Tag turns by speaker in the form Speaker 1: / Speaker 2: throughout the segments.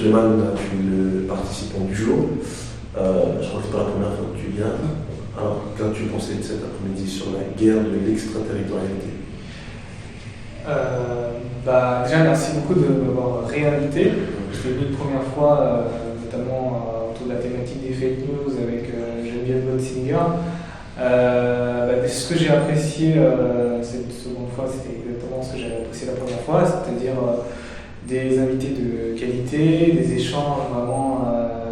Speaker 1: Souleymane, tu es le participant du jour. Je crois que c'est pas la première fois que tu viens. Alors, qu'as-tu pensé de cet après-midi sur la guerre de l'extraterritorialité?
Speaker 2: Déjà, merci beaucoup de m'avoir réinvité. Je l'ai vu une première fois, notamment autour de la thématique des fake news avec Geneviève Botzinger. Ce que j'ai apprécié cette seconde fois, c'était exactement ce que j'avais apprécié la première fois, c'est-à-dire des invités de qualité, des échanges vraiment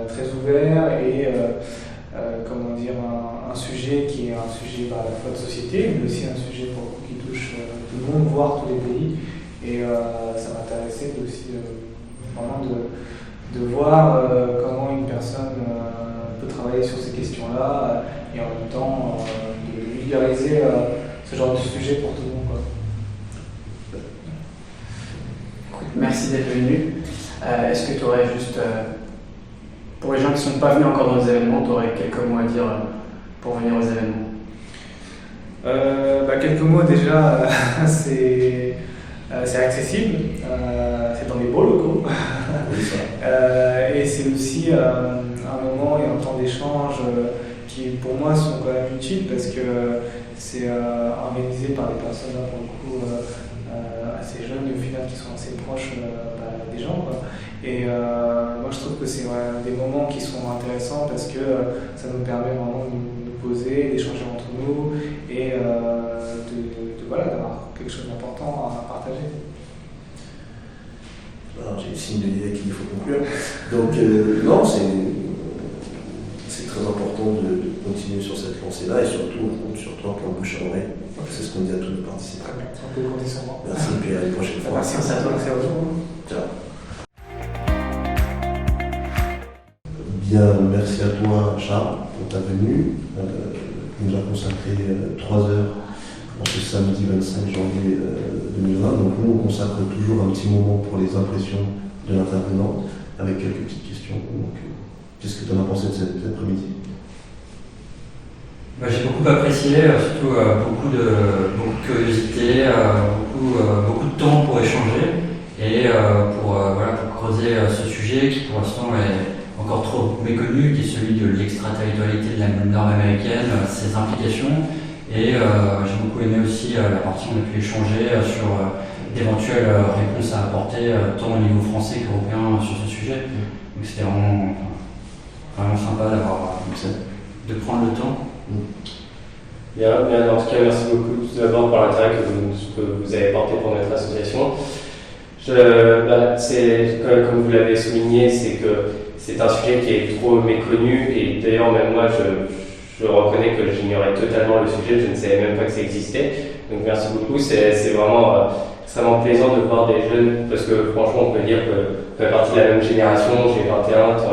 Speaker 2: très ouverts et un sujet qui est un sujet à la fois de société, mais aussi un sujet pour le coup qui touche tout le monde, voire tous les pays. Et ça m'intéressait aussi vraiment de voir comment une personne peut travailler sur ces questions-là et en même temps de vulgariser ce genre de sujet pour tout le monde, quoi.
Speaker 3: Merci d'être venu. Est-ce que tu aurais juste, pour les gens qui ne sont pas venus encore dans les événements, tu aurais quelques mots à dire pour venir aux événements?
Speaker 2: Quelques mots déjà, c'est accessible, c'est dans des beaux locaux. Et c'est aussi un moment et un temps d'échange qui pour moi sont quand même utiles parce que c'est organisé par des personnes là, pour le coup assez jeunes et au final qui sont assez proches des gens, quoi. Et moi je trouve que c'est des moments qui sont intéressants parce que ça nous permet vraiment de nous poser, d'échanger entre nous et d'avoir quelque chose d'important à partager.
Speaker 1: Alors, j'ai le signe de l'idée qu'il faut conclure. Donc, non, c'est très important de continuer sur cette lancée-là et surtout, on compte sur toi pour le bouche à oreille. C'est ce qu'on dit à tous les participants.
Speaker 2: On peut compter sur moi.
Speaker 1: Merci, et puis à une prochaine fois.
Speaker 2: Merci à toi.
Speaker 1: Ciao. Bien, merci à toi, Charles, pour ta venue. Tu nous as consacré 3 heures en ce samedi 25 janvier 2020. Donc nous, on consacre toujours un petit moment pour les impressions de l'intervenant avec quelques petites questions. Donc, qu'est-ce que tu en as pensé de cet après-midi?
Speaker 4: J'ai beaucoup apprécié, surtout beaucoup de curiosité, beaucoup de temps pour échanger et pour creuser ce sujet qui pour l'instant est encore trop méconnu, qui est celui de l'extraterritorialité de la norme américaine, ses implications. Et j'ai beaucoup aimé aussi la partie où on a pu échanger sur d'éventuelles réponses à apporter tant au niveau français qu'européen sur ce sujet. Donc c'était vraiment sympa de prendre le temps.
Speaker 5: Bien, en tout cas merci beaucoup tout d'abord pour l'intérêt que vous avez porté pour notre association. Comme vous l'avez souligné, c'est que c'est un sujet qui est trop méconnu et d'ailleurs même moi je reconnais que j'ignorais totalement le sujet, je ne savais même pas que ça existait. Donc merci beaucoup, c'est vraiment extrêmement plaisant de voir des jeunes, parce que franchement on peut dire qu'on fait partie de la même génération, j'ai 21, tu en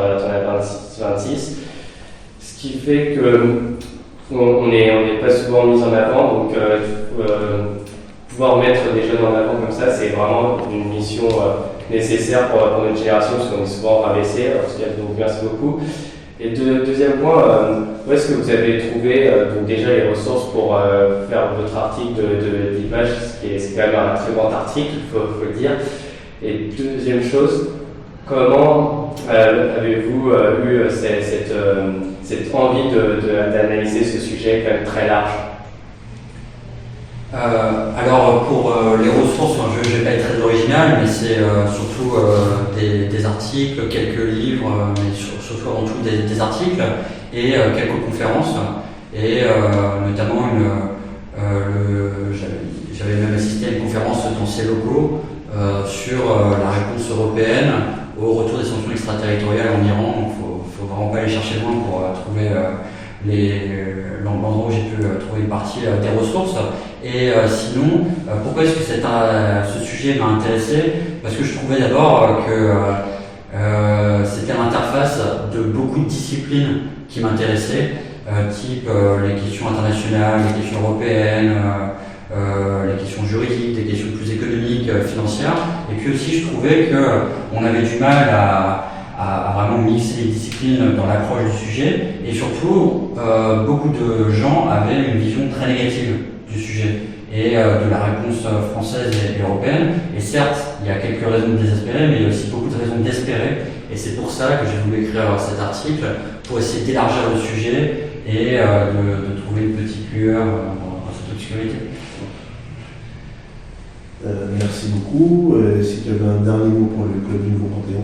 Speaker 5: as 26, ce qui fait qu'on n'est pas souvent mis en avant, donc pouvoir mettre des jeunes en avant comme ça, c'est vraiment une mission nécessaire pour notre génération, parce qu'on est souvent rabaissé. Donc merci beaucoup. Et deuxième point, où est-ce que vous avez trouvé donc déjà les ressources pour faire votre article d'image, c'est quand même un très grand article, il faut le dire. Et deuxième chose, comment avez-vous eu cette envie d'analyser ce sujet quand même très large?
Speaker 4: Alors pour les ressources, je ne vais pas être très original, mais c'est surtout des articles, quelques livres, mais surtout avant tout des articles et quelques conférences. Et notamment j'avais même assisté à une conférence dans ces locaux sur la réponse européenne au retour des sanctions extraterritoriales en Iran. Donc faut vraiment pas aller chercher loin pour trouver l'endroit où j'ai pu trouver une partie des ressources. Et sinon, pourquoi est-ce que ce sujet m'a intéressé? Parce que je trouvais d'abord que c'était l'interface de beaucoup de disciplines qui m'intéressaient, type les questions internationales, les questions européennes, les questions juridiques, des questions plus économiques, financières. Et puis aussi, je trouvais qu'on avait du mal à vraiment mixer les disciplines dans l'approche du sujet, et surtout beaucoup de gens avaient une vision très négative du sujet. et de la réponse française et européenne. Et certes, il y a quelques raisons de désespérer, mais il y a aussi beaucoup de raisons d'espérer. Et c'est pour ça que j'ai voulu écrire cet article, pour essayer d'élargir le sujet et de trouver une petite lueur dans cette obscurité.
Speaker 1: Merci beaucoup. Si tu avais un dernier mot pour le Club du Nouveau Panthéon.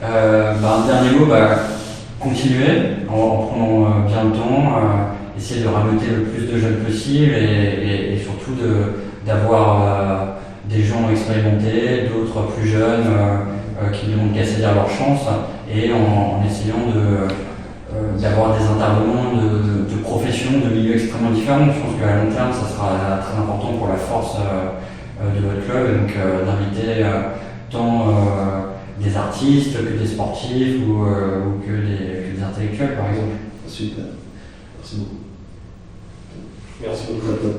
Speaker 4: Un dernier mot, continuer en prenant bien le temps, essayer de rameuter le plus de jeunes possible et surtout d'avoir des gens expérimentés, d'autres plus jeunes qui ne demandent qu'à saisir leur chance et en essayant d'avoir des intervenants de professions, de milieux extrêmement différents. Je pense qu'à long terme, ça sera très important pour la force de votre club, donc d'inviter tant des artistes que des sportifs ou que des intellectuels, par exemple.
Speaker 1: Super. Merci beaucoup.
Speaker 5: Merci beaucoup.